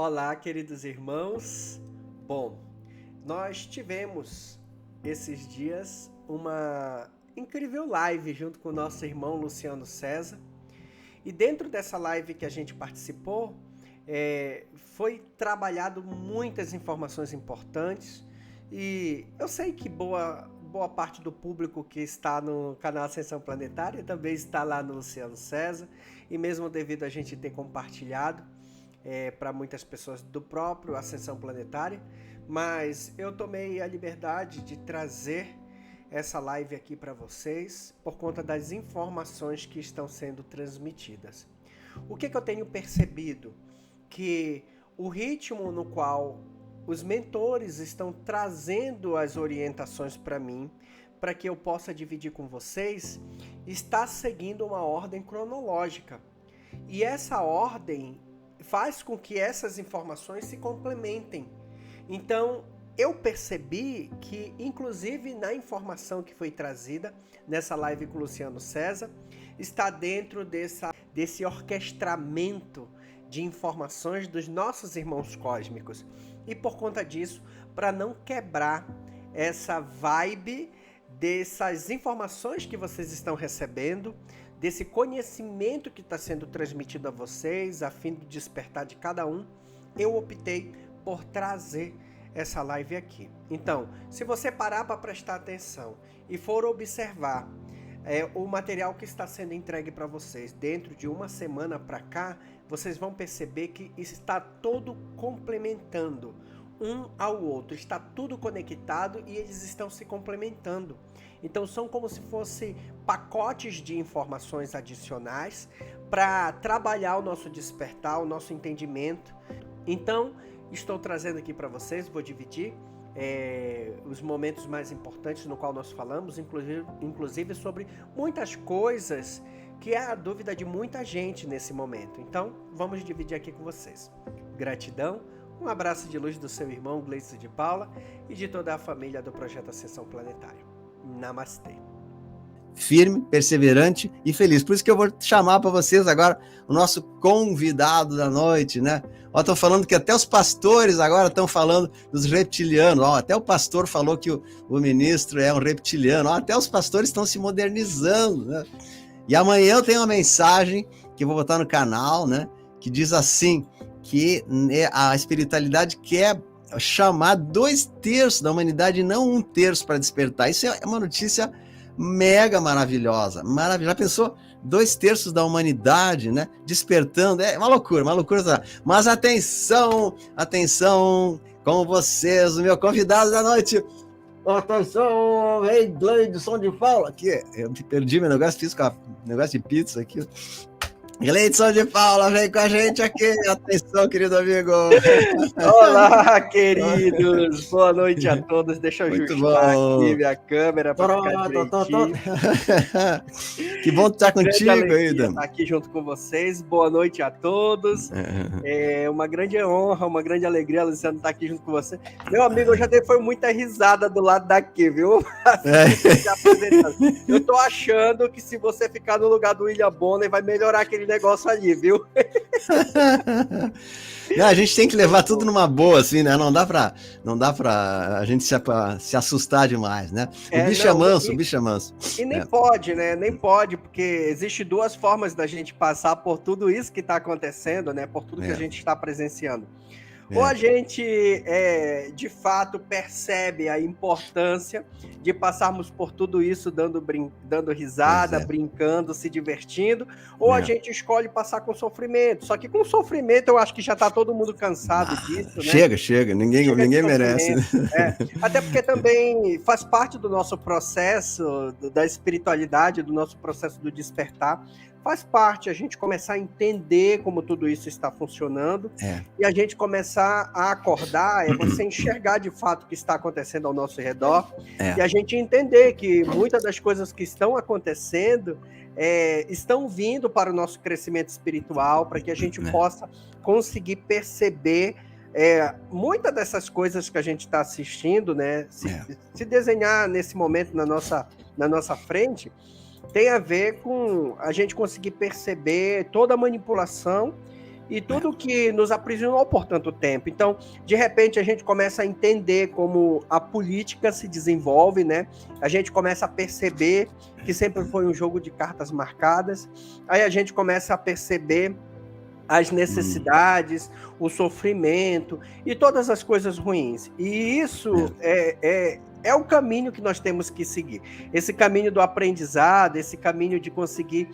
Olá, queridos irmãos. Bom, nós tivemos esses dias uma incrível live junto com o nosso irmão Luciano César. E dentro dessa live que a gente participou, foi trabalhado muitas informações importantes. E eu sei que boa parte do público que está no canal Ascensão Planetária também está lá no Luciano César. E mesmo devido a gente ter compartilhado para muitas pessoas do próprio Ascensão Planetária, mas eu tomei a liberdade de trazer essa live aqui para vocês por conta das informações que estão sendo transmitidas. O que eu tenho percebido? Que o ritmo no qual os mentores estão trazendo as orientações para mim, para que eu possa dividir com vocês, está seguindo uma ordem cronológica. E essa ordem faz com que essas informações se complementem. Então, eu percebi que, inclusive na informação que foi trazida nessa live com o Luciano César, está dentro desse orquestramento de informações dos nossos irmãos cósmicos. E por conta disso, para não quebrar essa vibe dessas informações que vocês estão recebendo, desse conhecimento que está sendo transmitido a vocês, a fim de despertar de cada um, eu optei por trazer essa live aqui. Então, se você parar para prestar atenção e for observar o material que está sendo entregue para vocês dentro de uma semana para cá, vocês vão perceber que está todo complementando um ao outro, está tudo conectado e eles estão se complementando. Então são como se fossem pacotes de informações adicionais para trabalhar o nosso despertar, o nosso entendimento. Então estou trazendo aqui para vocês, vou dividir os momentos mais importantes no qual nós falamos, inclusive sobre muitas coisas que é a dúvida de muita gente nesse momento. Então vamos dividir aqui com vocês. Gratidão. Um abraço de luz do seu irmão Gleison de Paula e de toda a família do Projeto Ascensão Planetária. Namastê. Firme, perseverante e feliz. Por isso que eu vou chamar para vocês agora o nosso convidado da noite, né? Ó, estão falando que até os pastores agora estão falando dos reptilianos. Ó, até o pastor falou que o ministro é um reptiliano. Ó, até os pastores estão se modernizando, né? E amanhã eu tenho uma mensagem que eu vou botar no canal, né? Que diz assim, que a espiritualidade quer chamar 2/3 da humanidade e não 1/3 para despertar. Isso é uma notícia mega maravilhosa. Já pensou? 2/3 da humanidade, né? Despertando. É uma loucura. Mas atenção com vocês, o meu convidado da noite. Atenção, rei Gleison de Paula. Aqui, eu perdi meu negócio, fiz com o negócio de pizza aqui. Gleison de Paula, vem com a gente aqui. Atenção, querido amigo. Olá, queridos. Boa noite a todos. Deixa eu ajustar aqui minha câmera para ficar direitinho. Que bom estar contigo, ainda. Estar aqui junto com vocês. Boa noite a todos. É uma grande honra, uma grande alegria, Luciano, estar aqui junto com você. Meu amigo, eu já dei muita risada do lado daqui, viu? Eu tô achando que se você ficar no lugar do William Bonner, vai melhorar aquele negócio ali, viu? Não, a gente tem que levar tudo numa boa, assim, né? Não dá pra a gente se assustar demais, né? O bicho é manso. E nem pode, né? Nem pode, porque existe duas formas da gente passar por tudo isso que está acontecendo, né? Por tudo que a gente está presenciando. Ou a gente, de fato, percebe a importância de passarmos por tudo isso dando risada, brincando, se divertindo, ou a gente escolhe passar com sofrimento. Só que com sofrimento eu acho que já está todo mundo cansado disso, né? Chega, ninguém merece. Até porque também faz parte do nosso processo da espiritualidade, do nosso processo do despertar. Faz parte a gente começar a entender como tudo isso está funcionando e a gente começar a acordar, você enxergar de fato o que está acontecendo ao nosso redor e a gente entender que muitas das coisas que estão acontecendo estão vindo para o nosso crescimento espiritual, para que a gente possa conseguir perceber muitas dessas coisas que a gente está assistindo, né, se desenhar nesse momento na nossa frente, tem a ver com a gente conseguir perceber toda a manipulação e tudo que nos aprisionou por tanto tempo. Então, de repente, a gente começa a entender como a política se desenvolve, né? A gente começa a perceber que sempre foi um jogo de cartas marcadas. Aí a gente começa a perceber as necessidades, o sofrimento e todas as coisas ruins. E isso é o caminho que nós temos que seguir. Esse caminho do aprendizado, esse caminho de conseguir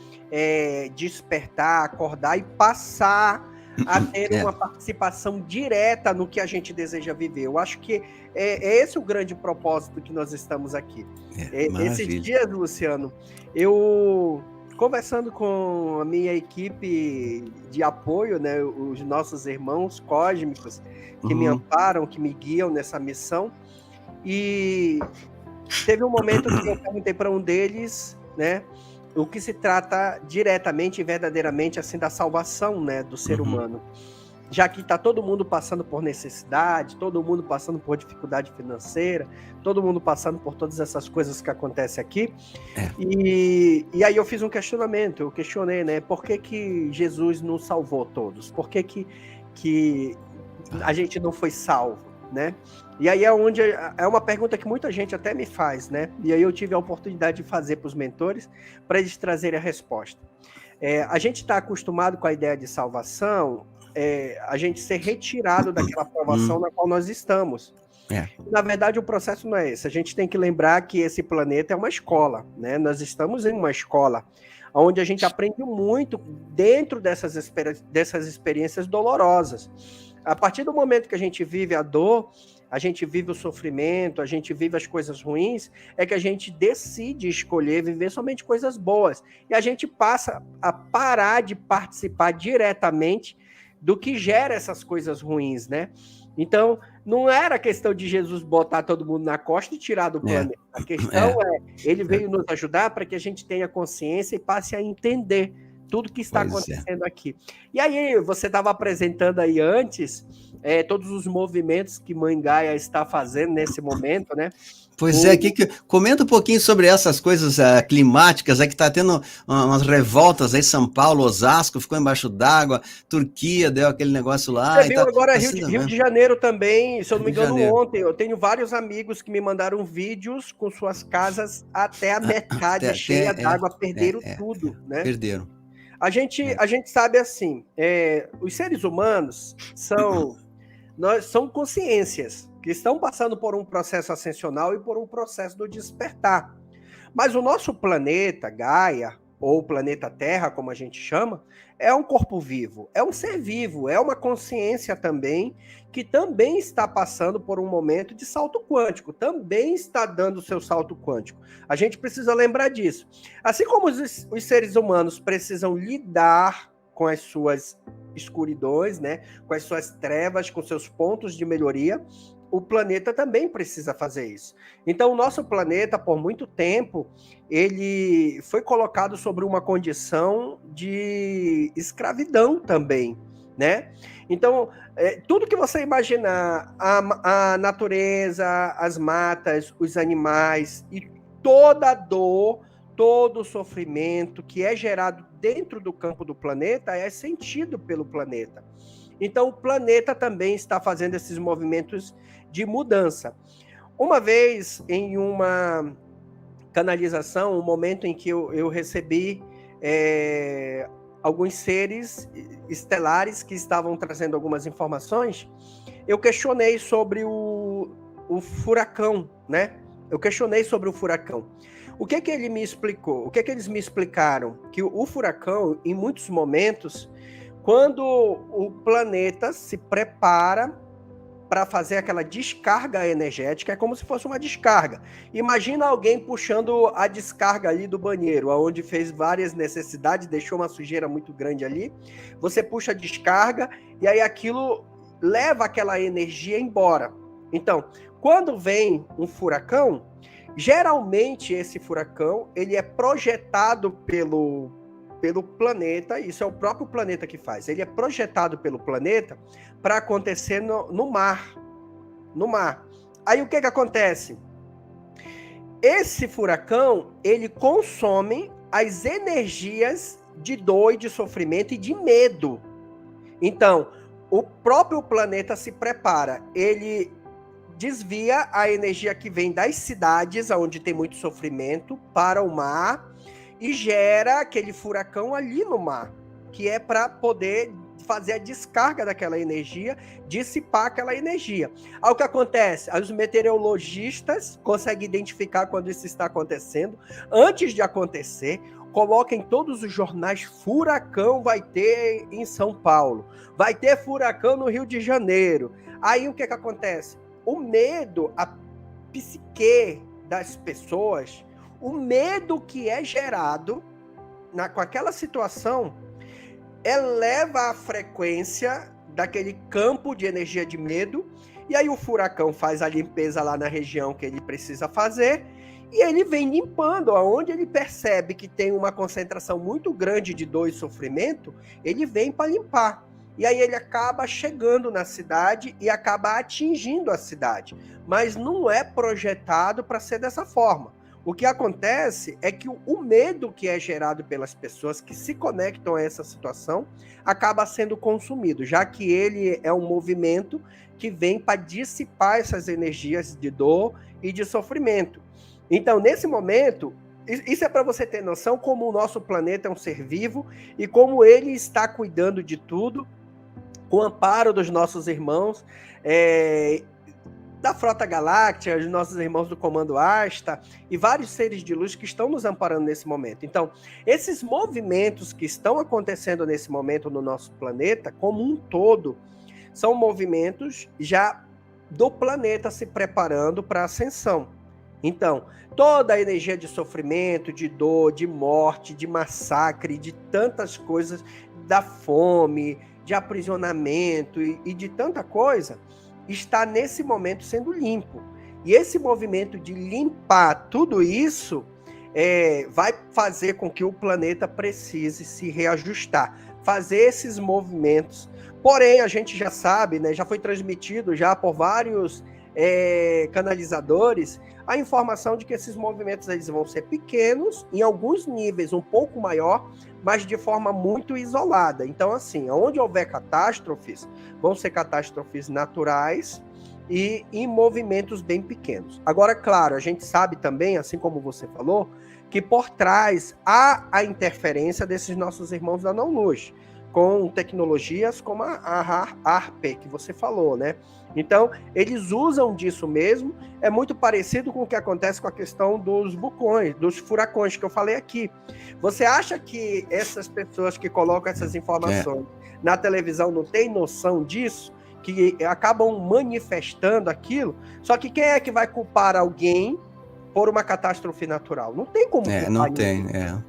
despertar, acordar e passar a ter uma participação direta no que a gente deseja viver. Eu acho que é esse o grande propósito que nós estamos aqui. Esses dias, Luciano, eu... conversando com a minha equipe de apoio, né, os nossos irmãos cósmicos que me amparam, que me guiam nessa missão, e teve um momento que eu perguntei para um deles, né, o que se trata diretamente e verdadeiramente assim da salvação, né, do ser humano. Já que está todo mundo passando por necessidade, todo mundo passando por dificuldade financeira, todo mundo passando por todas essas coisas que acontecem aqui. E aí eu fiz um questionamento, eu questionei, né? Por que Jesus não salvou todos? Por que a gente não foi salvo, né? E aí é uma pergunta que muita gente até me faz, né? E aí eu tive a oportunidade de fazer para os mentores, para eles trazerem a resposta. A gente está acostumado com a ideia de salvação, a gente ser retirado daquela provação na qual nós estamos. Na verdade, o processo não é esse. A gente tem que lembrar que esse planeta é uma escola, né? Nós estamos em uma escola onde a gente aprende muito dentro dessas experiências dolorosas. A partir do momento que a gente vive a dor, a gente vive o sofrimento, a gente vive as coisas ruins, é que a gente decide escolher viver somente coisas boas. E a gente passa a parar de participar diretamente do que gera essas coisas ruins, né? Então, não era questão de Jesus botar todo mundo na costa e tirar do planeta. A questão ele veio nos ajudar para que a gente tenha consciência e passe a entender tudo que está acontecendo aqui. E aí, você estava apresentando aí antes todos os movimentos que Mãe Gaia está fazendo nesse momento, né? Pois comenta um pouquinho sobre essas coisas climáticas, que está tendo umas revoltas aí, São Paulo, Osasco, ficou embaixo d'água, Turquia deu aquele negócio lá. Você viu agora Rio de Janeiro também, se eu não me engano, ontem, eu tenho vários amigos que me mandaram vídeos com suas casas até a metade cheia d'água, perderam tudo, né? Perderam. A gente sabe assim, os seres humanos são consciências que estão passando por um processo ascensional e por um processo do despertar. Mas o nosso planeta, Gaia, ou planeta Terra, como a gente chama, é um corpo vivo, é um ser vivo, é uma consciência também, que também está passando por um momento de salto quântico, também está dando o seu salto quântico. A gente precisa lembrar disso. Assim como os seres humanos precisam lidar com as suas escuridões, né, com as suas trevas, com seus pontos de melhoria, o planeta também precisa fazer isso. Então, o nosso planeta, por muito tempo, ele foi colocado sobre uma condição de escravidão também, né? Então, tudo que você imaginar, a natureza, as matas, os animais e toda a dor, todo o sofrimento que é gerado dentro do campo do planeta é sentido pelo planeta. Então, o planeta também está fazendo esses movimentos de mudança. Uma vez, em uma canalização, um momento em que eu recebi alguns seres estelares que estavam trazendo algumas informações, eu questionei sobre o furacão, né? Eu questionei sobre o furacão. O que ele me explicou? O que eles me explicaram? Que o furacão, em muitos momentos, quando o planeta se prepara para fazer aquela descarga energética, é como se fosse uma descarga. Imagina alguém puxando a descarga ali do banheiro, onde fez várias necessidades, deixou uma sujeira muito grande ali. Você puxa a descarga e aí aquilo leva aquela energia embora. Então, quando vem um furacão, geralmente esse furacão ele é projetado pelo planeta, isso é o próprio planeta que faz, ele é projetado pelo planeta para acontecer no mar. Aí o que acontece? Esse furacão, ele consome as energias de dor e de sofrimento e de medo. Então, o próprio planeta se prepara, ele desvia a energia que vem das cidades, onde tem muito sofrimento, para o mar e gera aquele furacão ali no mar, que é para poder fazer a descarga daquela energia, dissipar aquela energia. Aí o que acontece? Aí os meteorologistas conseguem identificar quando isso está acontecendo, antes de acontecer, coloquem todos os jornais, furacão vai ter em São Paulo, vai ter furacão no Rio de Janeiro. Aí o que acontece? O medo, a psique das pessoas, o medo que é gerado com aquela situação, eleva a frequência daquele campo de energia de medo, e aí o furacão faz a limpeza lá na região que ele precisa fazer, e ele vem limpando, aonde ele percebe que tem uma concentração muito grande de dor e sofrimento, ele vem para limpar. E aí ele acaba chegando na cidade e acaba atingindo a cidade. Mas não é projetado para ser dessa forma. O que acontece é que o medo que é gerado pelas pessoas que se conectam a essa situação acaba sendo consumido, já que ele é um movimento que vem para dissipar essas energias de dor e de sofrimento. Então, nesse momento, isso é para você ter noção como o nosso planeta é um ser vivo e como ele está cuidando de tudo, com o amparo dos nossos irmãos, da Frota Galáctica, os nossos irmãos do Comando Asta e vários seres de luz que estão nos amparando nesse momento. Então, esses movimentos que estão acontecendo nesse momento no nosso planeta, como um todo, são movimentos já do planeta se preparando para a ascensão. Então, toda a energia de sofrimento, de dor, de morte, de massacre, de tantas coisas, da fome, de aprisionamento e de tanta coisa, está nesse momento sendo limpo. E esse movimento de limpar tudo isso vai fazer com que o planeta precise se reajustar, fazer esses movimentos. Porém, a gente já sabe, né, já foi transmitido já por vários canalizadores a informação de que esses movimentos eles vão ser pequenos, em alguns níveis um pouco maior, mas de forma muito isolada. Então, assim, onde houver catástrofes, vão ser catástrofes naturais e em movimentos bem pequenos. Agora, claro, a gente sabe também, assim como você falou, que por trás há a interferência desses nossos irmãos da não-luz, com tecnologias como a ARP, que você falou, né? Então, eles usam disso mesmo, é muito parecido com o que acontece com a questão dos vulcões, dos furacões que eu falei aqui. Você acha que essas pessoas que colocam essas informações na televisão não têm noção disso? Que acabam manifestando aquilo? Só que quem é que vai culpar alguém por uma catástrofe natural? Não tem como culpar não tem,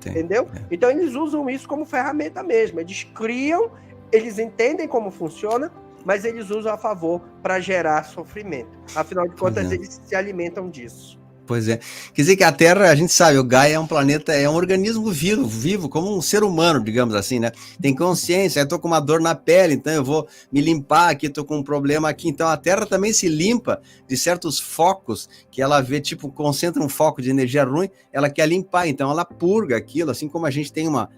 entendeu? Então, eles usam isso como ferramenta mesmo. Eles criam, eles entendem como funciona, mas eles usam a favor para gerar sofrimento. Afinal de contas, eles se alimentam disso. Pois é. Quer dizer que a Terra, a gente sabe, o Gaia é um planeta, é um organismo vivo, como um ser humano, digamos assim, né? Tem consciência, eu tô com uma dor na pele, então eu vou me limpar aqui, tô com um problema aqui. Então a Terra também se limpa de certos focos que ela vê, tipo, concentra um foco de energia ruim, ela quer limpar, então ela purga aquilo, assim como a gente tem uma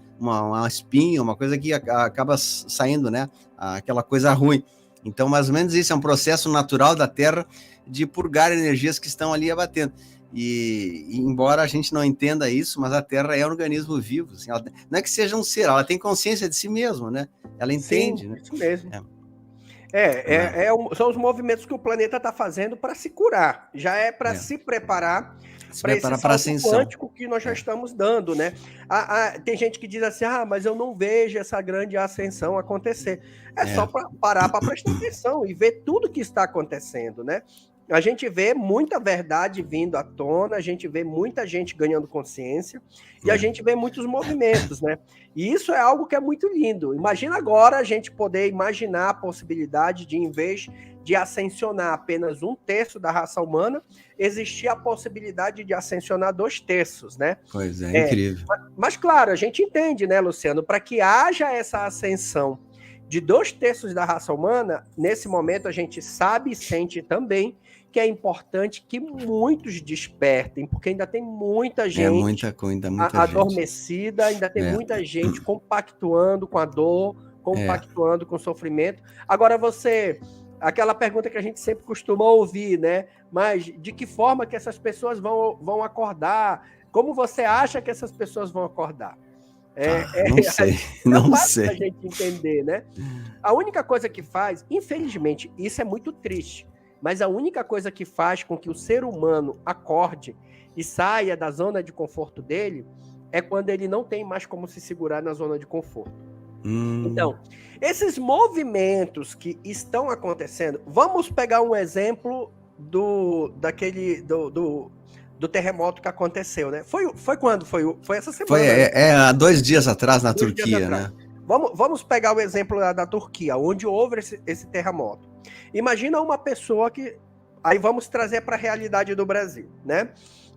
espinha, uma coisa que acaba saindo, né? Aquela coisa ruim. Então, mais ou menos isso, é um processo natural da Terra de purgar energias que estão ali abatendo. E embora a gente não entenda isso, mas a Terra é um organismo vivo. Assim, não é que seja um ser, ela tem consciência de si mesma, né? Ela entende. Sim, né? Isso mesmo. São os movimentos que o planeta está fazendo para se curar. Já é para se preparar para esse salto quântico que nós já estamos dando, né? Tem gente que diz assim, mas eu não vejo essa grande ascensão acontecer. Só para parar para prestar atenção e ver tudo que está acontecendo, né? A gente vê muita verdade vindo à tona, a gente vê muita gente ganhando consciência e a gente vê muitos movimentos, né? E isso é algo que é muito lindo. Imagina agora a gente poder imaginar a possibilidade de, em vez de ascensionar apenas 1/3 da raça humana, existir a possibilidade de ascensionar 2/3, né? Pois é, incrível. Mas claro, a gente entende, né, Luciano? Para que haja essa ascensão de 2/3 da raça humana, nesse momento a gente sabe e sente também que é importante que muitos despertem, porque ainda tem muita gente muita adormecida, ainda tem muita gente compactuando com a dor, compactuando com o sofrimento. Agora aquela pergunta que a gente sempre costuma ouvir, né? Mas de que forma que essas pessoas vão acordar? Como você acha que essas pessoas vão acordar? Não sei, não sei. Para a gente entender, né? A única coisa que faz, infelizmente, isso é muito triste, mas a única coisa que faz com que o ser humano acorde e saia da zona de conforto dele é quando ele não tem mais como se segurar na zona de conforto. Então, esses movimentos que estão acontecendo, vamos pegar um exemplo do terremoto que aconteceu, né? Foi quando? Foi essa semana. Foi há 2 dias atrás na Turquia, né? Vamos pegar o exemplo da Turquia, onde houve esse terremoto. Imagina uma pessoa que... Aí vamos trazer para a realidade do Brasil, né?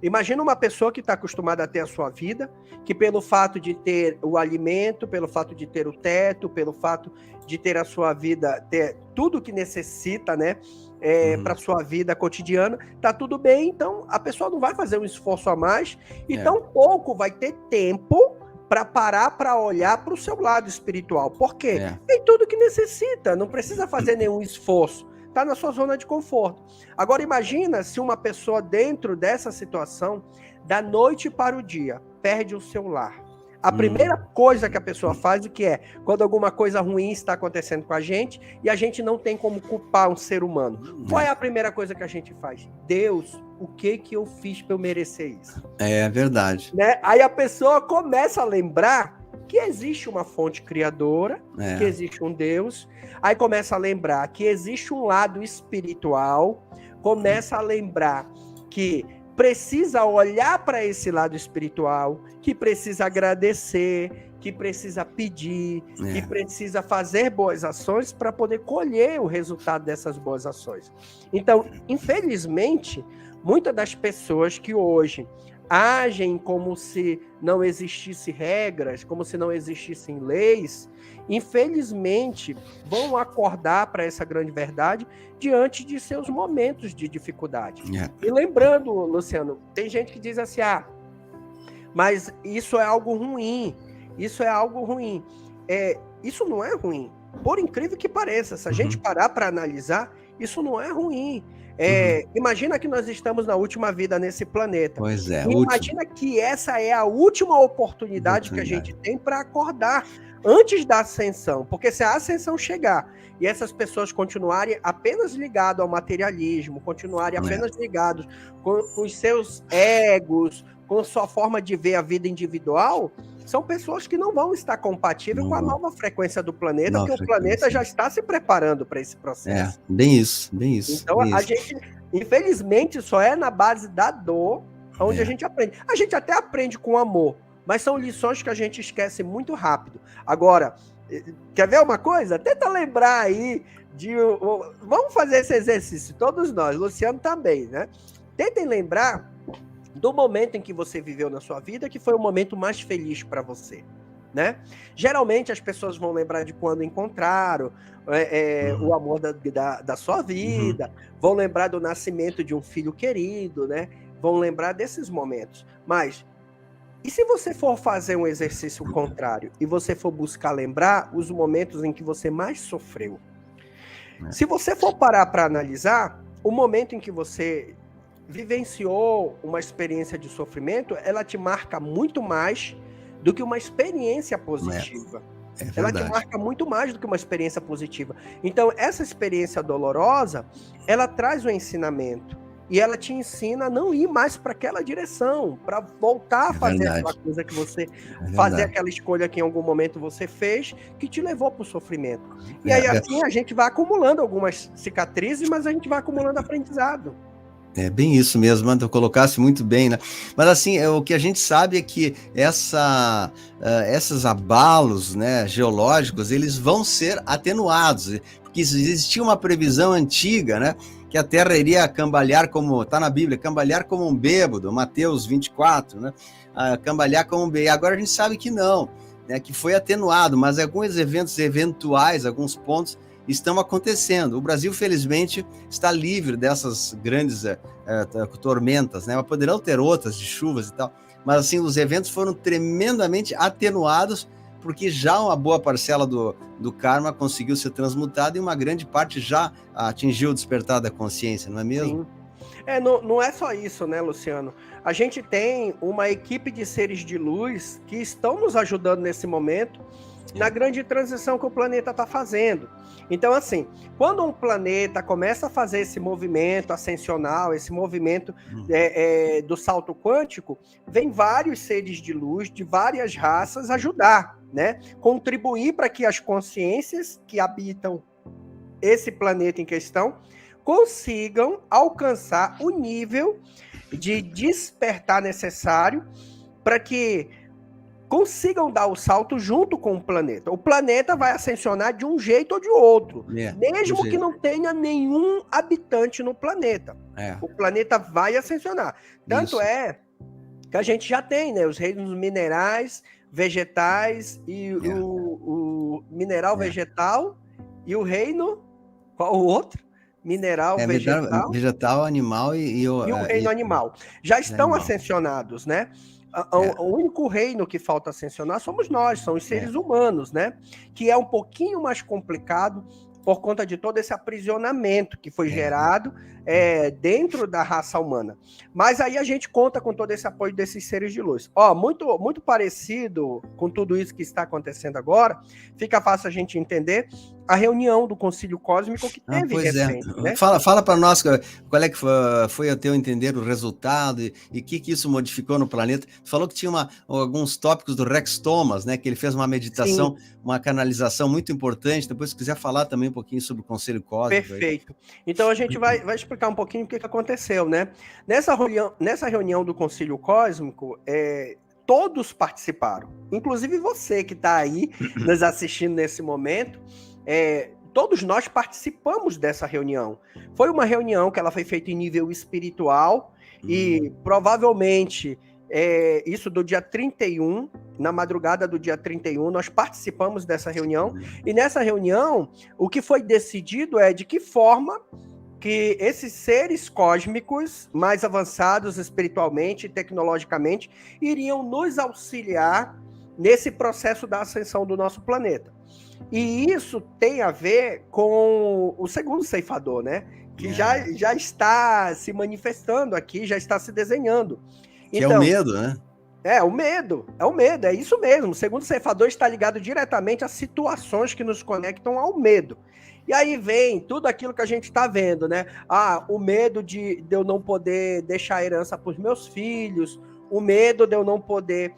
Imagina uma pessoa que está acostumada a ter a sua vida, que pelo fato de ter o alimento, pelo fato de ter o teto, pelo fato de ter a sua vida, ter tudo que necessita, né? Para sua vida cotidiana, tá tudo bem, então a pessoa não vai fazer um esforço a mais e tampouco vai ter tempo para parar para olhar para o seu lado espiritual. Por quê? Tem tudo que necessita, não precisa fazer nenhum esforço, tá na sua zona de conforto. Agora imagina se uma pessoa dentro dessa situação, da noite para o dia, perde o seu lar. A primeira coisa que a pessoa faz, o que é? Quando alguma coisa ruim está acontecendo com a gente e a gente não tem como culpar um ser humano. Qual é a primeira coisa que a gente faz? Deus, o que eu fiz para eu merecer isso? É verdade. Né? Aí a pessoa começa a lembrar que existe uma fonte criadora, que existe um Deus. Aí começa a lembrar que existe um lado espiritual. Começa a lembrar que precisa olhar para esse lado espiritual, que precisa agradecer, que precisa pedir, que precisa fazer boas ações para poder colher o resultado dessas boas ações. Então, infelizmente, muitas das pessoas que hoje agem como se não existissem regras, como se não existissem leis, infelizmente vão acordar para essa grande verdade diante de seus momentos de dificuldade. E lembrando, Luciano, tem gente que diz assim, mas isso é algo ruim, isso é algo ruim. Isso não é ruim, por incrível que pareça, se a gente parar para analisar, isso não é ruim. Imagina que nós estamos na última vida nesse planeta. Pois é. Imagina que essa é a última oportunidade que a gente tem para acordar antes da ascensão. Porque se a ascensão chegar e essas pessoas continuarem apenas ligadas ao materialismo, continuarem apenas ligados com os seus egos, com a sua forma de ver a vida individual, são pessoas que não vão estar compatíveis com a nova frequência do planeta, porque o planeta já está se preparando para esse processo. Bem isso. Então, a gente, infelizmente, só é na base da dor onde a gente aprende. A gente até aprende com amor, mas são lições que a gente esquece muito rápido. Agora, quer ver uma coisa? Tenta lembrar aí vamos fazer esse exercício, todos nós, Luciano também, né? Tentem lembrar do momento em que você viveu na sua vida, que foi o momento mais feliz para você, né? Geralmente as pessoas vão lembrar de quando encontraram o amor da sua vida, vão lembrar do nascimento de um filho querido, né? Vão lembrar desses momentos. Mas, e se você for fazer um exercício contrário, e você for buscar lembrar os momentos em que você mais sofreu? Se você for parar para analisar, o momento em que você vivenciou uma experiência de sofrimento, ela te marca muito mais do que uma experiência positiva. Ela te marca muito mais do que uma experiência positiva. Então, essa experiência dolorosa, ela traz um ensinamento. E ela te ensina a não ir mais para aquela direção, para voltar a fazer aquela coisa que você... fazer aquela escolha que em algum momento você fez, que te levou para o sofrimento. E aí, assim, a gente vai acumulando algumas cicatrizes, mas a gente vai acumulando aprendizado. É bem isso mesmo, tu colocasse muito bem, né? Mas assim, o que a gente sabe é que esses abalos, né, geológicos, eles vão ser atenuados, porque existia uma previsão antiga, né, que a Terra iria cambalear como, está na Bíblia, cambalear como um bêbado, Mateus 24, né, cambalear como um bêbado. Agora a gente sabe que não, né, que foi atenuado, mas alguns eventos eventuais, alguns pontos, estão acontecendo. O Brasil, felizmente, está livre dessas grandes tormentas, né? Mas poderão ter outras de chuvas e tal. Mas, assim, os eventos foram tremendamente atenuados porque já uma boa parcela do karma conseguiu ser transmutada e uma grande parte já atingiu o despertar da consciência, não é mesmo? Sim. Não é só isso, né, Luciano? A gente tem uma equipe de seres de luz que estão nos ajudando nesse momento na grande transição que o planeta está fazendo. Então, assim, quando um planeta começa a fazer esse movimento ascensional, esse movimento do salto quântico, vem vários seres de luz de várias raças ajudar, né? Contribuir para que as consciências que habitam esse planeta em questão consigam alcançar o nível de despertar necessário para que consigam dar o salto junto com o planeta. O planeta vai ascensionar de um jeito ou de outro, mesmo que não tenha nenhum habitante no planeta. O planeta vai ascensionar. Tanto é que a gente já tem, né, os reinos minerais, vegetais e o mineral vegetal e o reino, qual o outro? Mineral, vegetal, animal e o reino animal. Já estão ascensionados, né? O único reino que falta ascensionar somos nós, são os seres humanos, né? Que é um pouquinho mais complicado por conta de todo esse aprisionamento que foi gerado dentro da raça humana. Mas aí a gente conta com todo esse apoio desses seres de luz. Muito, muito parecido com tudo isso que está acontecendo agora, fica fácil a gente entender a reunião do Concílio Cósmico que teve recente. Né? Fala para nós qual é que foi a teu entender o resultado e o que isso modificou no planeta. Tu falou que tinha alguns tópicos do Rex Thomas, né? Que ele fez uma meditação, uma canalização muito importante. Depois, se quiser falar também um pouquinho sobre o Conselho Cósmico. Perfeito. Então a gente vai explicar um pouquinho o que aconteceu, né? Nessa reunião do Concílio Cósmico, todos participaram, inclusive você que está aí nos assistindo nesse momento. Todos nós participamos dessa reunião. Foi uma reunião que ela foi feita em nível espiritual e provavelmente isso do dia 31, na madrugada do dia 31, nós participamos dessa reunião. E nessa reunião, o que foi decidido é de que forma que esses seres cósmicos mais avançados espiritualmente e tecnologicamente iriam nos auxiliar nesse processo da ascensão do nosso planeta. E isso tem a ver com o segundo ceifador, né? Que já está se manifestando aqui, já está se desenhando. Que então, é o medo, né? É o medo, é isso mesmo. O segundo ceifador está ligado diretamente a situações que nos conectam ao medo. E aí vem tudo aquilo que a gente está vendo, né? O medo de eu não poder deixar a herança para os meus filhos, o medo de eu não poder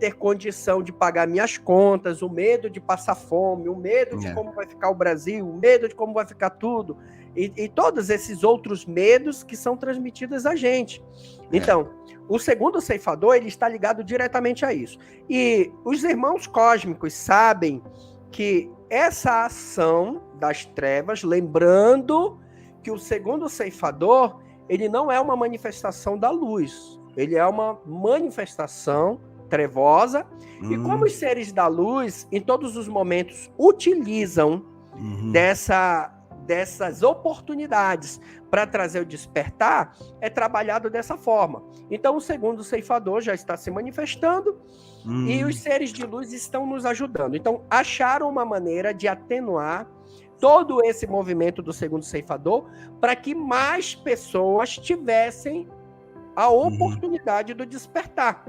ter condição de pagar minhas contas, o medo de passar fome, o medo de como vai ficar o Brasil, o medo de como vai ficar tudo, e todos esses outros medos que são transmitidos a gente. Então, o segundo ceifador, ele está ligado diretamente a isso. E os irmãos cósmicos sabem que essa ação das trevas, lembrando que o segundo ceifador, ele não é uma manifestação da luz, ele é uma manifestação trevosa, e como os seres da luz, em todos os momentos, utilizam dessas oportunidades para trazer o despertar, é trabalhado dessa forma. Então, o segundo ceifador já está se manifestando e os seres de luz estão nos ajudando. Então, acharam uma maneira de atenuar todo esse movimento do segundo ceifador para que mais pessoas tivessem a oportunidade do despertar.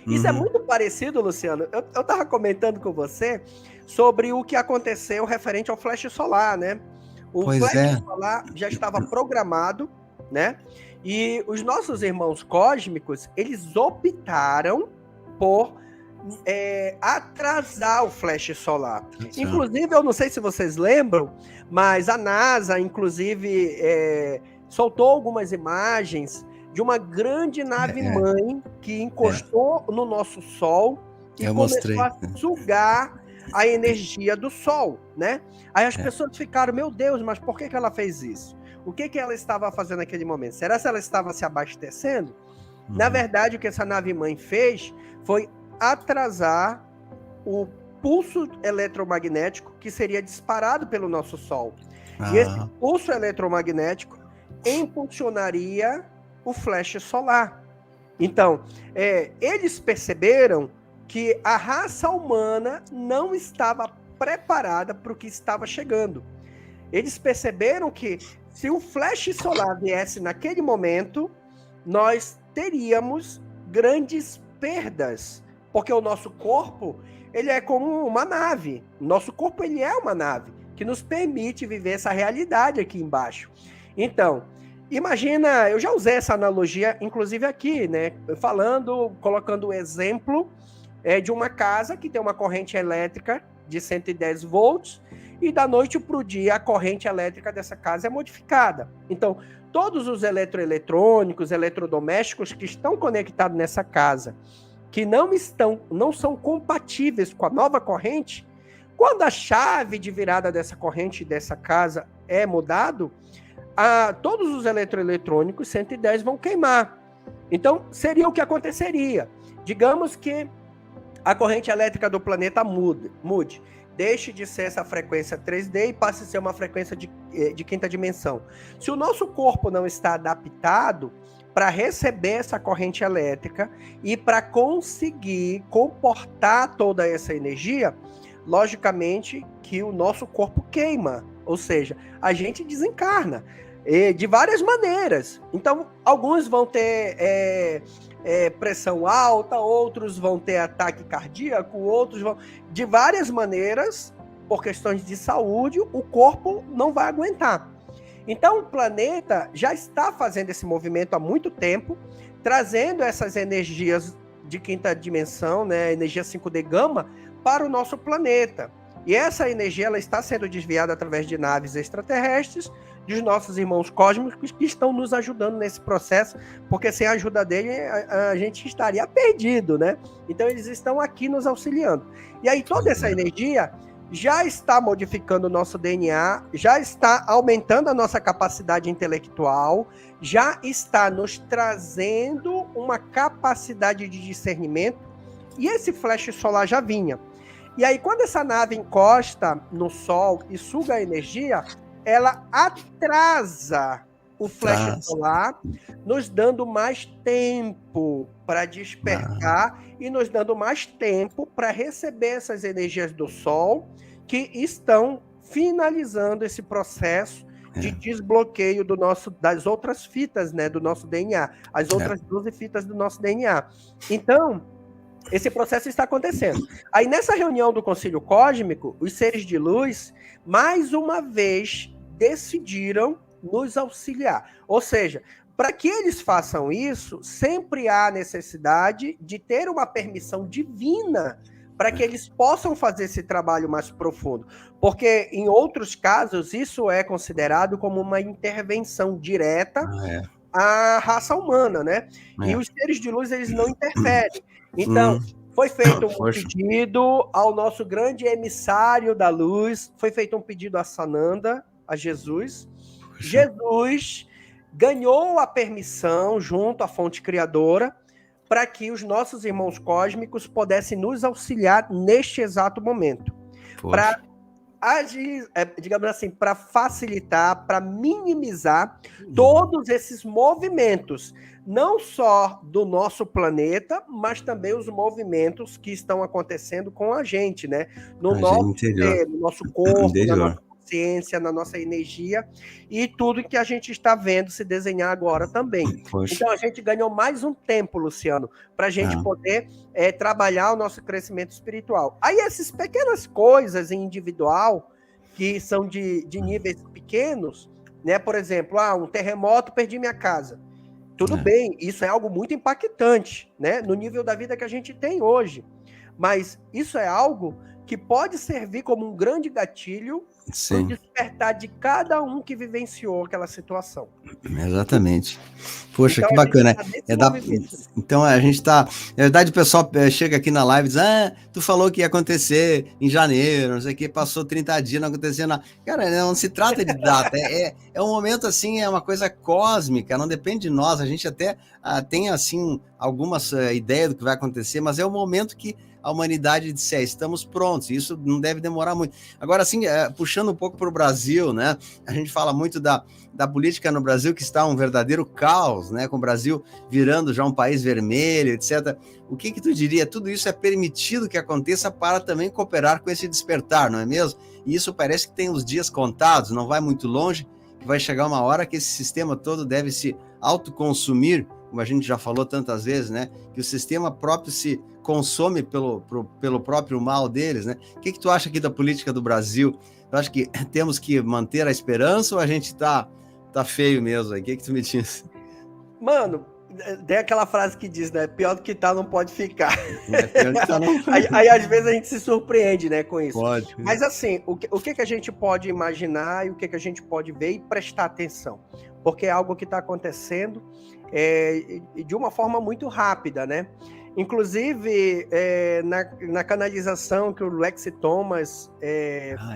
Isso é muito parecido, Luciano. Eu estava comentando com você sobre o que aconteceu referente ao flash solar, né? O flash solar já estava programado, né? E os nossos irmãos cósmicos, eles optaram por atrasar o flash solar. Inclusive, eu não sei se vocês lembram, mas a NASA, inclusive, soltou algumas imagens de uma grande nave-mãe que encostou no nosso Sol e começou a sugar a energia do Sol, né? Aí as pessoas ficaram, meu Deus, mas por que ela fez isso? O que ela estava fazendo naquele momento? Será que ela estava se abastecendo? Na verdade, o que essa nave-mãe fez foi atrasar o pulso eletromagnético que seria disparado pelo nosso Sol. E esse pulso eletromagnético impulsionaria o flash solar. Então, eles perceberam que a raça humana não estava preparada para o que estava chegando. Eles perceberam que se o flash solar viesse naquele momento, nós teríamos grandes perdas, porque o nosso corpo, ele é como uma nave. O nosso corpo, ele é uma nave que nos permite viver essa realidade aqui embaixo. Então, imagina, eu já usei essa analogia, inclusive aqui, né? Colocando o exemplo de uma casa que tem uma corrente elétrica de 110 volts, e da noite para o dia a corrente elétrica dessa casa é modificada. Então, todos os eletroeletrônicos, eletrodomésticos que estão conectados nessa casa, que não são compatíveis com a nova corrente, quando a chave de virada dessa corrente dessa casa é mudado, todos os eletroeletrônicos 110 vão queimar. Então, seria o que aconteceria. Digamos que a corrente elétrica do planeta mude. Deixe de ser essa frequência 3D e passe a ser uma frequência de quinta dimensão. Se o nosso corpo não está adaptado para receber essa corrente elétrica e para conseguir comportar toda essa energia, logicamente que o nosso corpo queima, ou seja, a gente desencarna de várias maneiras. Então, alguns vão ter pressão alta, outros vão ter ataque cardíaco, outros vão... De várias maneiras, por questões de saúde, o corpo não vai aguentar. Então, o planeta já está fazendo esse movimento há muito tempo, trazendo essas energias de quinta dimensão, né, energia 5D gama, para o nosso planeta. E essa energia ela está sendo desviada através de naves extraterrestres, dos nossos irmãos cósmicos que estão nos ajudando nesse processo, porque sem a ajuda dele a gente estaria perdido, né? Então eles estão aqui nos auxiliando. E aí toda essa energia já está modificando o nosso DNA, já está aumentando a nossa capacidade intelectual, já está nos trazendo uma capacidade de discernimento, e esse flash solar já vinha. E aí, quando essa nave encosta no Sol e suga a energia, ela atrasa o flash solar, nos dando mais tempo para despertar e nos dando mais tempo para receber essas energias do Sol que estão finalizando esse processo de desbloqueio das outras fitas, né, do nosso DNA, as outras 12 fitas do nosso DNA. Então, esse processo está acontecendo. Aí, nessa reunião do Concílio Cósmico, os seres de luz, mais uma vez, decidiram nos auxiliar. Ou seja, para que eles façam isso, sempre há necessidade de ter uma permissão divina para que eles possam fazer esse trabalho mais profundo. Porque, em outros casos, isso é considerado como uma intervenção direta à raça humana, né? E os seres de luz, eles não interferem. Então, foi feito um pedido ao nosso grande emissário da luz, foi feito um pedido a Sananda, a Jesus. Jesus ganhou a permissão, junto à fonte criadora, para que os nossos irmãos cósmicos pudessem nos auxiliar neste exato momento. Para agir, digamos assim, para facilitar, para minimizar todos esses movimentos, não só do nosso planeta, mas também os movimentos que estão acontecendo com a gente, né? No nosso ser, no nosso corpo, na nossa consciência, na nossa energia e tudo que a gente está vendo se desenhar agora também. Então a gente ganhou mais um tempo, Luciano, para a gente poder trabalhar o nosso crescimento espiritual. Aí essas pequenas coisas em individual, que são de níveis pequenos, né? Por exemplo, um terremoto, perdi minha casa. Tudo bem, isso é algo muito impactante, né? No nível da vida que a gente tem hoje. Mas isso é algo que pode servir como um grande gatilho para o despertar de cada um que vivenciou aquela situação. Exatamente. Poxa, então, que bacana. Então a gente está... Na verdade, o pessoal chega aqui na live e diz, tu falou que ia acontecer em janeiro, não sei o que, passou 30 dias, não aconteceu nada. Cara, não se trata de data, é um momento assim, é uma coisa cósmica, não depende de nós, a gente até tem assim algumas ideias do que vai acontecer, mas é o momento que a humanidade disser, estamos prontos, isso não deve demorar muito. Agora, assim, puxando um pouco para o Brasil, né? A gente fala muito da política no Brasil, que está um verdadeiro caos, né? Com o Brasil virando já um país vermelho, etc. O que tu diria? Tudo isso é permitido que aconteça para também cooperar com esse despertar, não é mesmo? E isso parece que tem os dias contados, não vai muito longe, que vai chegar uma hora que esse sistema todo deve se autoconsumir, como a gente já falou tantas vezes, né? Que o sistema próprio se consome pelo próprio mal deles, né? O que tu acha aqui da política do Brasil? Tu acha que temos que manter a esperança ou a gente tá feio mesmo aí? O que tu me diz? Mano, tem aquela frase que diz, né? Pior do que tá, não pode ficar. Pior do que tá, não... aí, às vezes, a gente se surpreende, né, com isso. Pode. Mas, assim, o que a gente pode imaginar e o que a gente pode ver e prestar atenção? Porque é algo que está acontecendo de uma forma muito rápida, né? Inclusive, na canalização que o Lexi Thomas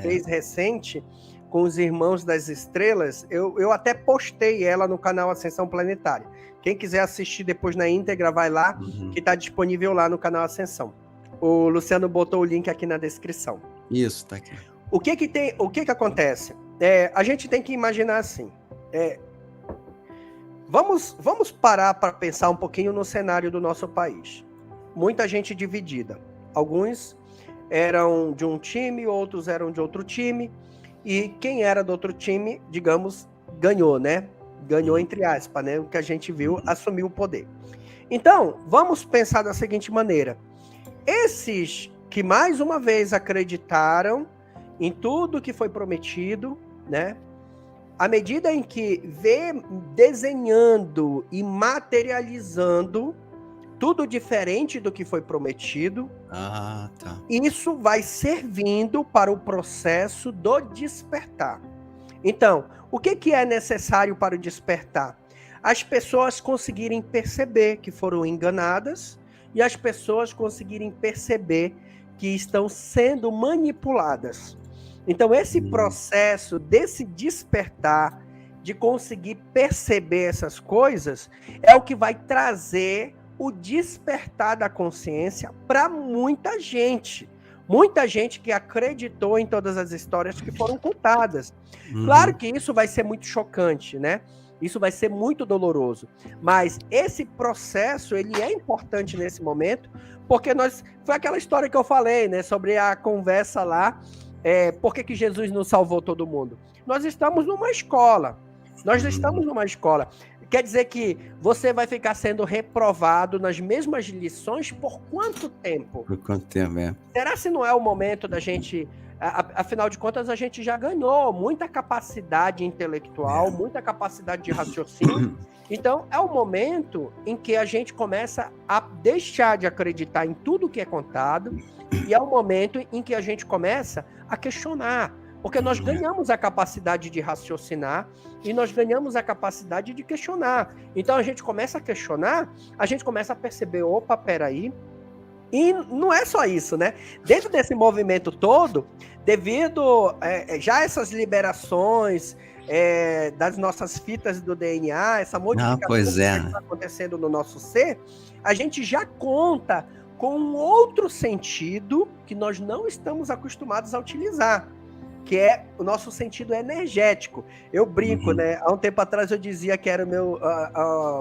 fez recente com os Irmãos das Estrelas, eu até postei ela no canal Ascensão Planetária. Quem quiser assistir depois na íntegra, vai lá, que está disponível lá no canal Ascensão. O Luciano botou o link aqui na descrição. Isso, tá aqui. O que acontece? A gente tem que imaginar assim. Vamos parar para pensar um pouquinho no cenário do nosso país. Muita gente dividida. Alguns eram de um time, outros eram de outro time. E quem era do outro time, digamos, ganhou, né? Ganhou entre aspas, né? O que a gente viu, assumiu o poder. Então, vamos pensar da seguinte maneira. Esses que mais uma vez acreditaram em tudo que foi prometido, né? À medida em que vê desenhando e materializando tudo diferente do que foi prometido, tá. Isso vai servindo para o processo do despertar. Então, o que é necessário para o despertar? As pessoas conseguirem perceber que foram enganadas e as pessoas conseguirem perceber que estão sendo manipuladas. Então, esse processo desse despertar, de conseguir perceber essas coisas, é o que vai trazer o despertar da consciência para muita gente. Muita gente que acreditou em todas as histórias que foram contadas. Claro que isso vai ser muito chocante, né? Isso vai ser muito doloroso. Mas esse processo, ele é importante nesse momento, porque foi aquela história que eu falei, né? Sobre a conversa lá, por que Jesus não salvou todo mundo? Nós estamos numa escola. Quer dizer que você vai ficar sendo reprovado nas mesmas lições por quanto tempo? Por quanto tempo, Será se não é o momento da gente... Afinal de contas, a gente já ganhou muita capacidade intelectual, muita capacidade de raciocínio. Então, é o momento em que a gente começa a deixar de acreditar em tudo que é contado e é o momento em que a gente começa a questionar. Porque nós ganhamos a capacidade de raciocinar e nós ganhamos a capacidade de questionar. Então, a gente começa a questionar, a gente começa a perceber, opa, peraí. E não é só isso, né? Dentro desse movimento todo, devido já essas liberações das nossas fitas do DNA, essa modificação que está acontecendo no nosso ser, a gente já conta com um outro sentido que nós não estamos acostumados a utilizar, que é o nosso sentido energético. Eu brinco, né? Há um tempo atrás eu dizia que era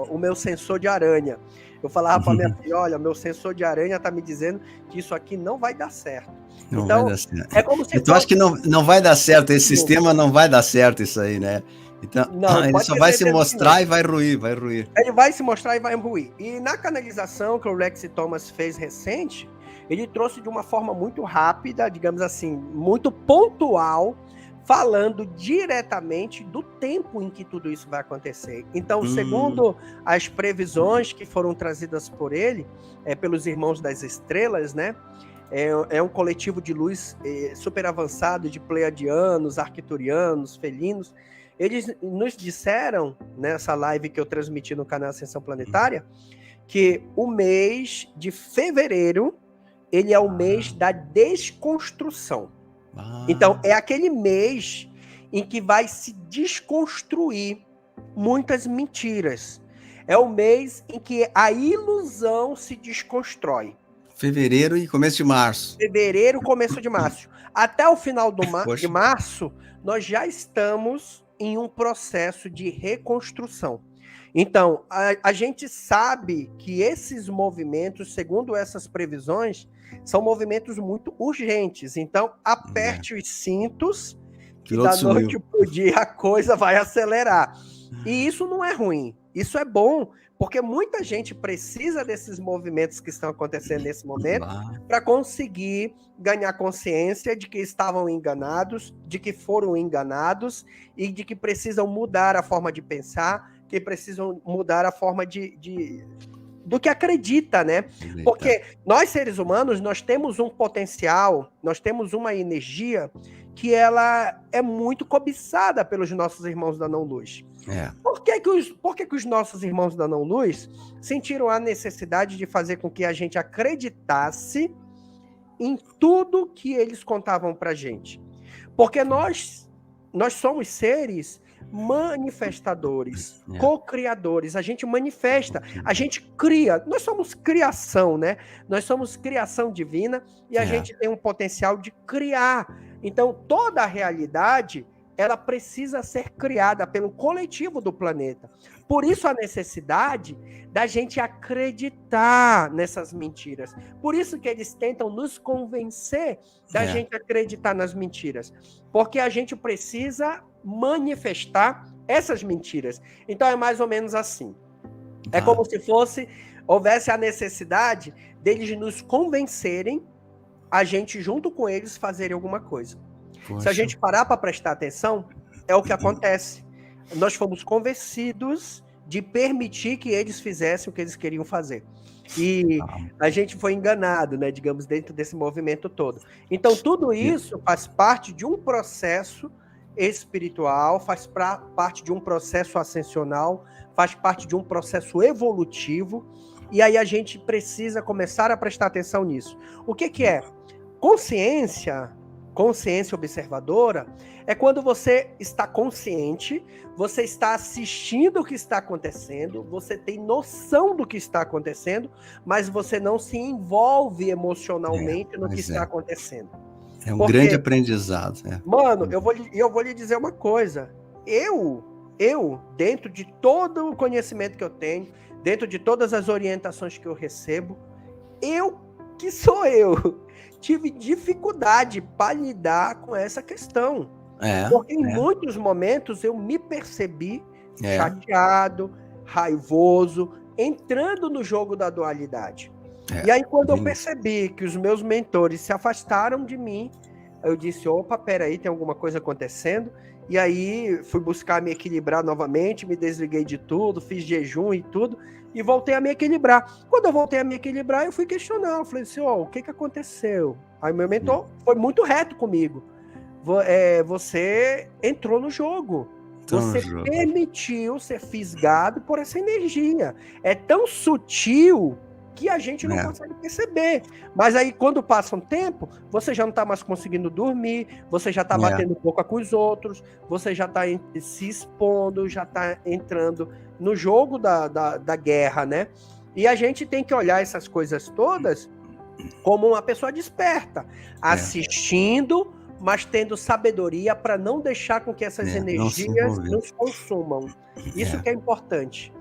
o meu sensor de aranha. Eu falava para minha filha, olha, meu sensor de aranha tá me dizendo que isso aqui não vai dar certo. Não vai dar certo. É como se eu acho que não vai dar certo, esse sistema não vai dar certo isso aí, né? Então, ele só vai se mostrar e vai ruir. Ele vai se mostrar e vai ruir. E na canalização que o Lexi Thomas fez recente, ele trouxe de uma forma muito rápida, digamos assim, muito pontual, falando diretamente do tempo em que tudo isso vai acontecer. Então, segundo as previsões que foram trazidas por ele, pelos Irmãos das Estrelas, né? É um coletivo de luz super avançado, de pleiadianos, arcturianos, felinos. Eles nos disseram, nessa live que eu transmiti no canal Ascensão Planetária, que o mês de fevereiro, ele é o mês da desconstrução. Então, é aquele mês em que vai se desconstruir muitas mentiras. É o mês em que a ilusão se desconstrói. Fevereiro e começo de março. Fevereiro, começo de março. Até o final de Poxa. março, nós já estamos em um processo de reconstrução. Então, a gente sabe que esses movimentos, segundo essas previsões, são movimentos muito urgentes. Então, aperte os cintos, que da noite para o dia a coisa vai acelerar. E isso não é ruim, isso é bom, porque muita gente precisa desses movimentos que estão acontecendo nesse momento para conseguir ganhar consciência de que estavam enganados, de que foram enganados e de que precisam mudar a forma de pensar, que precisam mudar a forma do que acredita, né? Porque nós, seres humanos, nós temos um potencial, nós temos uma energia que ela é muito cobiçada pelos nossos irmãos da não-luz. Por que os nossos irmãos da não-luz sentiram a necessidade de fazer com que a gente acreditasse em tudo que eles contavam pra gente? Porque nós somos seres manifestadores, co-criadores, a gente manifesta, a gente cria, nós somos criação, né? Nós somos criação divina e a gente tem um potencial de criar. Então, toda a realidade, ela precisa ser criada pelo coletivo do planeta. Por isso a necessidade da gente acreditar nessas mentiras. Por isso que eles tentam nos convencer da gente acreditar nas mentiras. Porque a gente precisa manifestar essas mentiras. Então é mais ou menos assim. É como se houvesse a necessidade deles nos convencerem, a gente junto com eles fazerem alguma coisa. Poxa. Se a gente parar para prestar atenção, é o que acontece. Nós fomos convencidos de permitir que eles fizessem o que eles queriam fazer. E a gente foi enganado, né, digamos, dentro desse movimento todo. Então, tudo isso faz parte de um processo espiritual, faz parte de um processo ascensional, faz parte de um processo evolutivo, e aí a gente precisa começar a prestar atenção nisso. O que é? Consciência observadora é quando você está consciente, você está assistindo o que está acontecendo, você tem noção do que está acontecendo, mas você não se envolve emocionalmente no que está acontecendo. É um grande aprendizado. Mano, eu vou lhe dizer uma coisa. Eu, dentro de todo o conhecimento que eu tenho, dentro de todas as orientações que eu recebo, eu tive dificuldade para lidar com essa questão. Porque em muitos momentos eu me percebi chateado, raivoso, entrando no jogo da dualidade. E aí, quando eu percebi que os meus mentores se afastaram de mim, eu disse, opa, peraí, tem alguma coisa acontecendo. E aí, fui buscar me equilibrar novamente, me desliguei de tudo, fiz jejum e tudo, e voltei a me equilibrar. Quando eu voltei a me equilibrar, eu fui questionar. Eu falei assim, o que aconteceu? Aí meu mentor foi muito reto comigo. Você entrou no jogo. Você permitiu ser fisgado por essa energia. É tão sutil que a gente não consegue perceber. Mas aí, quando passa um tempo, você já não está mais conseguindo dormir, você já está batendo boca com os outros, você já está se expondo, já está entrando no jogo da guerra, né? E a gente tem que olhar essas coisas todas como uma pessoa desperta, assistindo, mas tendo sabedoria para não deixar com que essas energias nos consumam. Isso que é importante.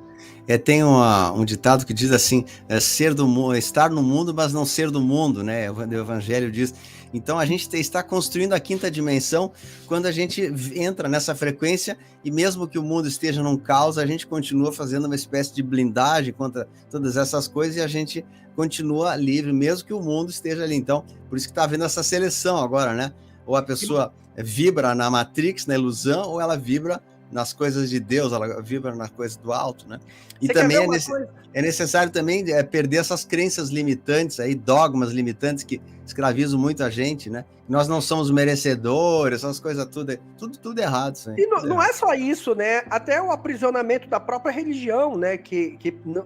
Tem um ditado que diz assim, estar no mundo, mas não ser do mundo, né? O Evangelho diz. Então a gente está construindo a quinta dimensão quando a gente entra nessa frequência e mesmo que o mundo esteja num caos, a gente continua fazendo uma espécie de blindagem contra todas essas coisas e a gente continua livre, mesmo que o mundo esteja ali. Então, por isso que está havendo essa seleção agora, né? Ou a pessoa vibra na Matrix, na ilusão, ou ela vibra nas coisas de Deus, ela vibra na coisa do alto, né? E também é necessário também perder essas crenças limitantes, aí, dogmas limitantes que escravizam muito a gente, né? Nós não somos merecedores, essas coisas tudo errado. Isso aí, e não é só isso, né? Até o aprisionamento da própria religião, né? Que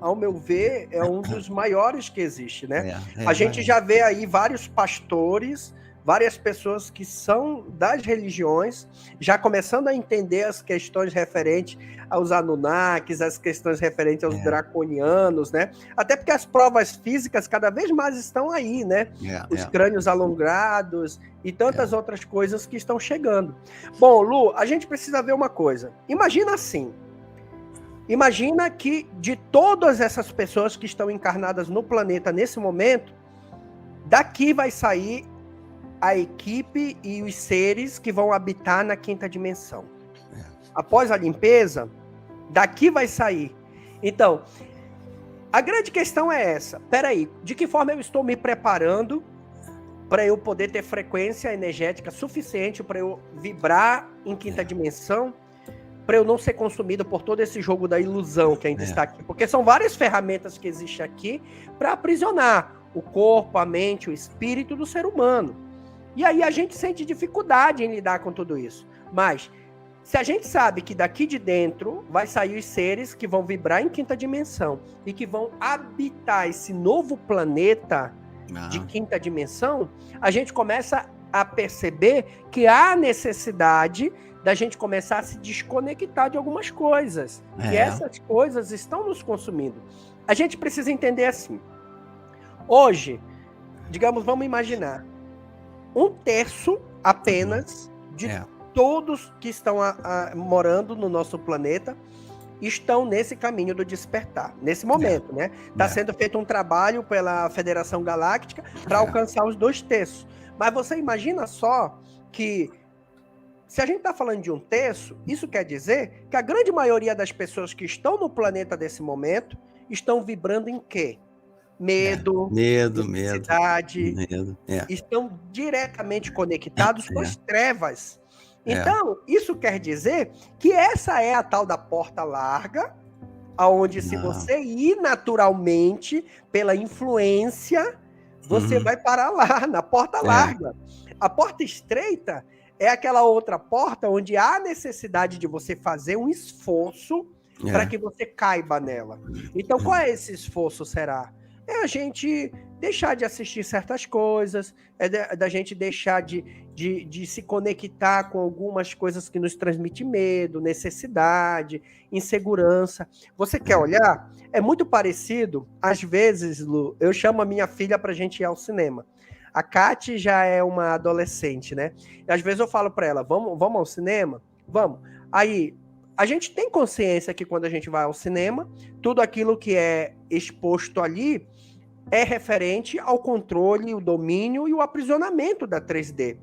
ao meu ver, é um dos maiores que existe, né? A gente já vê aí vários pastores, várias pessoas que são das religiões, já começando a entender as questões referentes aos Anunnakis, as questões referentes aos draconianos, né? Até porque as provas físicas cada vez mais estão aí, né? Os crânios alongados e tantas outras coisas que estão chegando. Bom, Lu, a gente precisa ver uma coisa. Imagina assim. Imagina que de todas essas pessoas que estão encarnadas no planeta nesse momento, daqui vai sair a equipe e os seres que vão habitar na quinta dimensão. Após a limpeza, daqui vai sair. Então, a grande questão é essa. Peraí, de que forma eu estou me preparando para eu poder ter frequência energética suficiente para eu vibrar em quinta dimensão, para eu não ser consumido por todo esse jogo da ilusão que ainda está aqui? Porque são várias ferramentas que existem aqui para aprisionar o corpo, a mente, o espírito do ser humano. E aí a gente sente dificuldade em lidar com tudo isso. Mas, se a gente sabe que daqui de dentro vai sair os seres que vão vibrar em quinta dimensão e que vão habitar esse novo planeta de quinta dimensão, a gente começa a perceber que há necessidade da gente começar a se desconectar de algumas coisas. E essas coisas estão nos consumindo. A gente precisa entender assim. Hoje, digamos, vamos imaginar, 1/3 apenas de todos que estão morando no nosso planeta estão nesse caminho do despertar, nesse momento, né? Está sendo feito um trabalho pela Federação Galáctica para alcançar os 2/3. Mas você imagina só que, se a gente está falando de 1/3, isso quer dizer que a grande maioria das pessoas que estão no planeta desse momento estão vibrando em quê? Medo, necessidade, estão diretamente conectados com as trevas. Então, isso quer dizer que essa é a tal da porta larga, aonde se você ir naturalmente, pela influência, você vai parar lá, na porta larga. A porta estreita é aquela outra porta onde há necessidade de você fazer um esforço para que você caiba nela. Então, qual é esse esforço, será? É a gente deixar de assistir certas coisas, da gente deixar de se conectar com algumas coisas que nos transmitem medo, necessidade, insegurança. Você quer olhar? É muito parecido, às vezes, Lu, eu chamo a minha filha para a gente ir ao cinema. A Kati já é uma adolescente, né? E às vezes eu falo para ela, vamos ao cinema? Vamos. Aí, a gente tem consciência que quando a gente vai ao cinema, tudo aquilo que é exposto ali é referente ao controle, o domínio e o aprisionamento da 3D.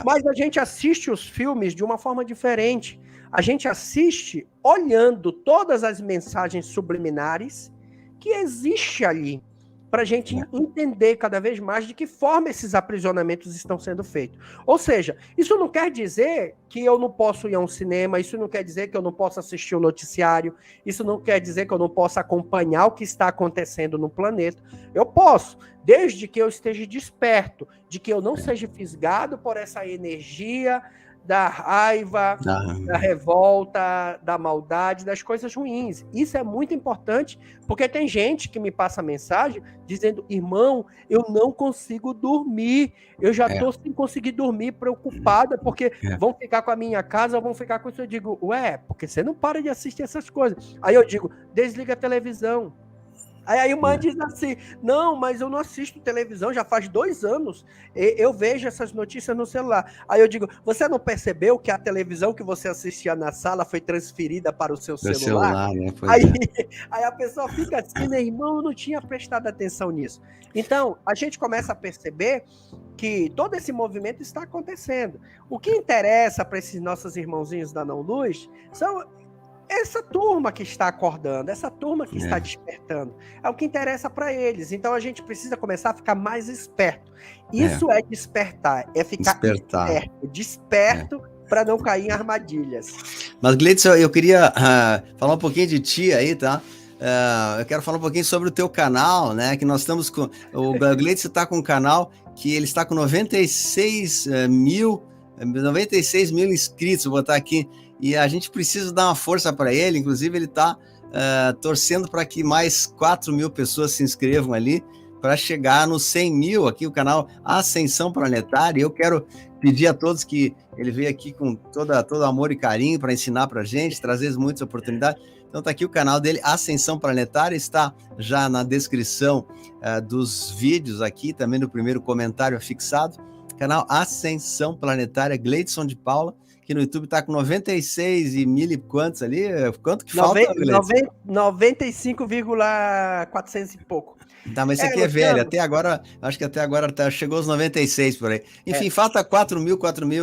Mas a gente assiste os filmes de uma forma diferente. A gente assiste olhando todas as mensagens subliminares que existem ali, para a gente entender cada vez mais de que forma esses aprisionamentos estão sendo feitos. Ou seja, isso não quer dizer que eu não posso ir a um cinema, isso não quer dizer que eu não posso assistir o noticiário, isso não quer dizer que eu não possa acompanhar o que está acontecendo no planeta. Eu posso, desde que eu esteja desperto, de que eu não seja fisgado por essa energia da raiva, da revolta, da maldade, das coisas ruins. Isso é muito importante, porque tem gente que me passa mensagem dizendo, irmão, eu não consigo dormir, eu já estou sem conseguir dormir, preocupada, porque vão ficar com a minha casa, vão ficar com isso. Eu digo, porque você não para de assistir essas coisas. Aí eu digo, desliga a televisão. Aí a irmã diz assim, não, mas eu não assisto televisão, já faz 2 anos, eu vejo essas notícias no celular. Aí eu digo, você não percebeu que a televisão que você assistia na sala foi transferida para o seu celular? Né? Aí a pessoa fica assim, né, irmão, eu não tinha prestado atenção nisso. Então, a gente começa a perceber que todo esse movimento está acontecendo. O que interessa para esses nossos irmãozinhos da Não-Luz são essa turma que está acordando, essa turma que está despertando. É o que interessa para eles. Então a gente precisa começar a ficar mais esperto. Isso é despertar, é ficar desperto para não cair em armadilhas. Mas, Gleidson, eu queria falar um pouquinho de ti aí, tá? Eu quero falar um pouquinho sobre o teu canal, né? Que nós estamos com... O Gleidson está com um canal que ele está com 96 mil inscritos, vou botar aqui. E a gente precisa dar uma força para ele, inclusive ele está torcendo para que mais 4 mil pessoas se inscrevam ali, para chegar nos 100 mil aqui, o canal Ascensão Planetária. Eu quero pedir a todos que ele veio aqui com todo amor e carinho para ensinar para a gente, trazer muitas oportunidades. Então tá aqui o canal dele, Ascensão Planetária, está já na descrição dos vídeos aqui, também no primeiro comentário fixado. Canal Ascensão Planetária, Gleidson de Paula, que no YouTube está com 96 e mil e quantos ali? Quanto que falta, Gleidson? 95,400 e pouco. Tá, mas esse aqui é velho, até agora, acho que até agora chegou aos 96 por aí. Enfim, falta 4 mil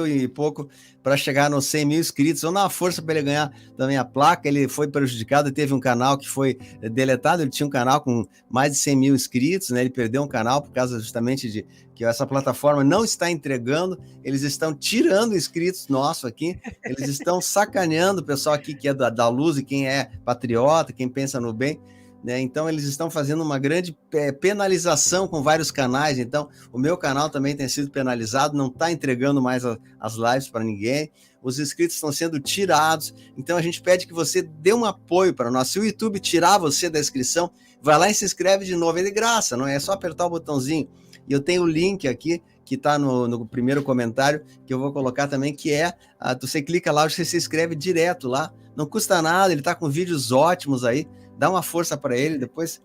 e pouco para chegar nos 100 mil inscritos. Vamos dar uma força para ele ganhar também a placa. Ele foi prejudicado, teve um canal que foi deletado, ele tinha um canal com mais de 100 mil inscritos, né? Ele perdeu um canal por causa justamente de que essa plataforma não está entregando, eles estão tirando inscritos nossos aqui, eles estão sacaneando o pessoal aqui que é da luz e quem é patriota, quem pensa no bem. Né? Então, eles estão fazendo uma grande penalização com vários canais. Então, o meu canal também tem sido penalizado, não está entregando mais as lives para ninguém. Os inscritos estão sendo tirados. Então, a gente pede que você dê um apoio para nós. Se o YouTube tirar você da inscrição, vai lá e se inscreve de novo. É de graça, não é só apertar o botãozinho. E eu tenho o link aqui, que está no primeiro comentário, que eu vou colocar também, que é, você clica lá, você se inscreve direto lá. Não custa nada, ele está com vídeos ótimos aí. Dá uma força para ele, depois...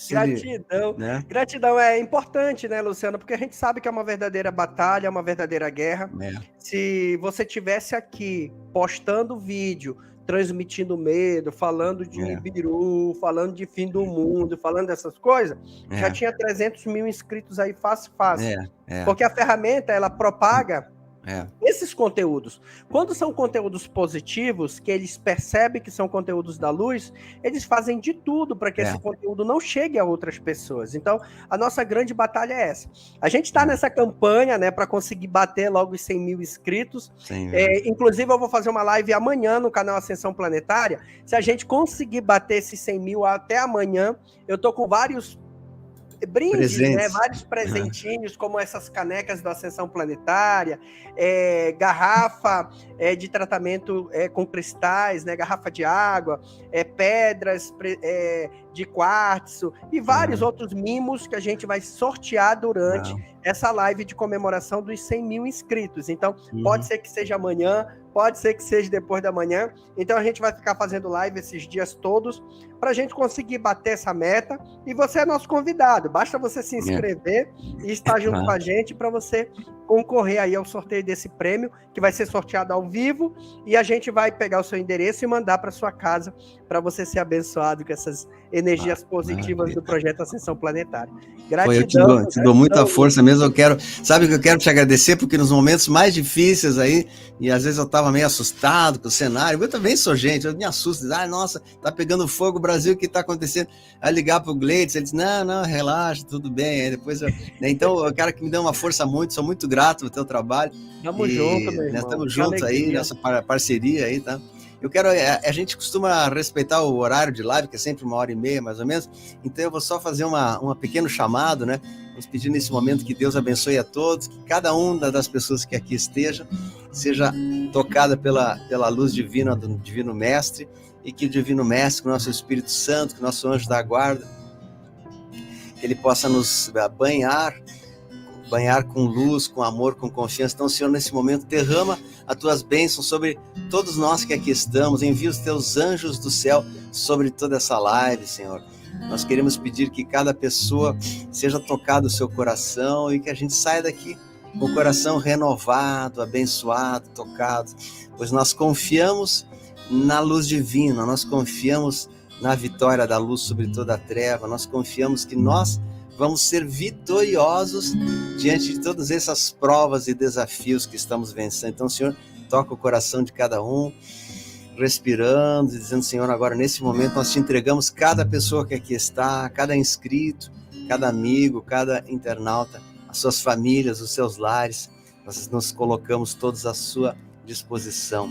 Gratidão. Né? Gratidão é importante, né, Luciano? Porque a gente sabe que é uma verdadeira batalha, é uma verdadeira guerra. Se você tivesse aqui postando vídeo, transmitindo medo, falando de Nibiru, falando de fim do mundo, falando dessas coisas, já tinha 300 mil inscritos aí fácil. Porque a ferramenta, ela propaga esses conteúdos. Quando são conteúdos positivos, que eles percebem que são conteúdos da luz, eles fazem de tudo para que esse conteúdo não chegue a outras pessoas. Então, a nossa grande batalha é essa. A gente está nessa campanha, né, para conseguir bater logo os 100 mil inscritos. Inclusive, eu vou fazer uma live amanhã no canal Ascensão Planetária. Se a gente conseguir bater esses 100 mil até amanhã, eu tô com vários brindes, né? Vários presentinhos, como essas canecas da Ascensão Planetária, garrafa de tratamento com cristais, né? Garrafa de água, pedras de quartzo e vários outros mimos que a gente vai sortear durante essa live de comemoração dos 100 mil inscritos. Então, pode ser que seja amanhã, pode ser que seja depois da manhã. Então, a gente vai ficar fazendo live esses dias todos para a gente conseguir bater essa meta. E você é nosso convidado. Basta você se inscrever e estar junto com a gente para você concorrer aí ao sorteio desse prêmio, que vai ser sorteado ao vivo. E a gente vai pegar o seu endereço e mandar para sua casa para você ser abençoado com essas energias positivas do projeto Ascensão Planetária. Gratidão. Eu te dou muita força mesmo. Sabe que eu quero te agradecer, porque nos momentos mais difíceis aí, e às vezes eu estava meio assustado com o cenário, eu também sou gente, eu me assusto, nossa, tá pegando fogo o Brasil, o que tá acontecendo? Aí ligar pro Gleidson, ele disse, não, relaxa, tudo bem. Aí depois então, o cara que me deu uma força muito, sou muito grato pelo teu trabalho. Tamo junto, meu irmão. Estamos juntos aí, nessa parceria aí, tá? A gente costuma respeitar o horário de live, que é sempre 1h30, mais ou menos, então eu vou só fazer um pequeno chamado, né? Vamos pedir nesse momento que Deus abençoe a todos, que cada uma das pessoas que aqui esteja, seja tocada pela luz divina do Divino Mestre, e que o Divino Mestre, com o nosso Espírito Santo, que o nosso anjo da guarda, ele possa nos banhar com luz, com amor, com confiança. Então, Senhor, nesse momento, derrama as tuas bênçãos sobre todos nós que aqui estamos, envia os teus anjos do céu sobre toda essa live, Senhor. Nós queremos pedir que cada pessoa seja tocado o seu coração e que a gente saia daqui com o coração renovado, abençoado, tocado, pois nós confiamos na luz divina, nós confiamos na vitória da luz sobre toda a treva, nós confiamos que nós vamos ser vitoriosos diante de todas essas provas e desafios que estamos vencendo. Então, Senhor, toca o coração de cada um, respirando e dizendo, Senhor, agora nesse momento nós te entregamos cada pessoa que aqui está, cada inscrito, cada amigo, cada internauta, as suas famílias, os seus lares, nós nos colocamos todos à sua disposição.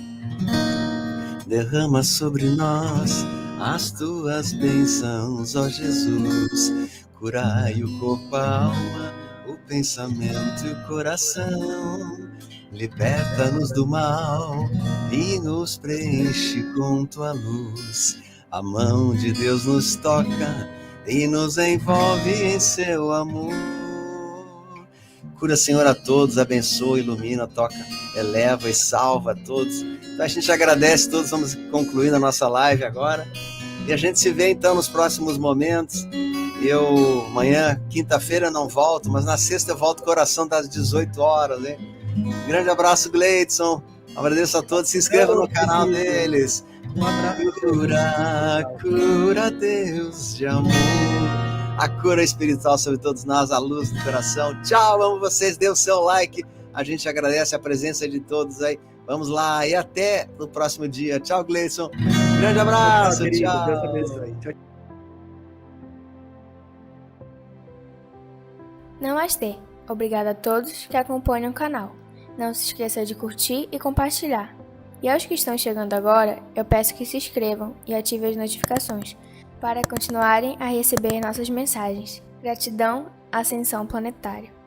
Derrama sobre nós as tuas bênçãos, ó Jesus, curai o corpo, a alma, o pensamento e o coração. Liberta-nos do mal e nos preenche com tua luz. A mão de Deus nos toca e nos envolve em seu amor. Cura, Senhor, a todos, abençoa, ilumina, toca, eleva e salva a todos. Então a gente agradece a todos, vamos concluindo a nossa live agora. E a gente se vê então nos próximos momentos. Eu, amanhã, quinta-feira, não volto, mas na sexta eu volto com oração das 18 horas, hein? Um grande abraço, Gleidson. Agradeço a todos, se inscrevam no canal deles. Um abraço. Cura, Deus de amor. A cura espiritual sobre todos nós, a luz do coração. Tchau, amo vocês, dê o seu like. A gente agradece a presença de todos aí. Vamos lá e até no próximo dia. Tchau, Gleidson. Grande abraço, tchau. Deus abençoe. Tchau. Namastê. Obrigada a todos que acompanham o canal. Não se esqueça de curtir e compartilhar. E aos que estão chegando agora, eu peço que se inscrevam e ativem as notificações para continuarem a receber nossas mensagens. Gratidão, Ascensão Planetária.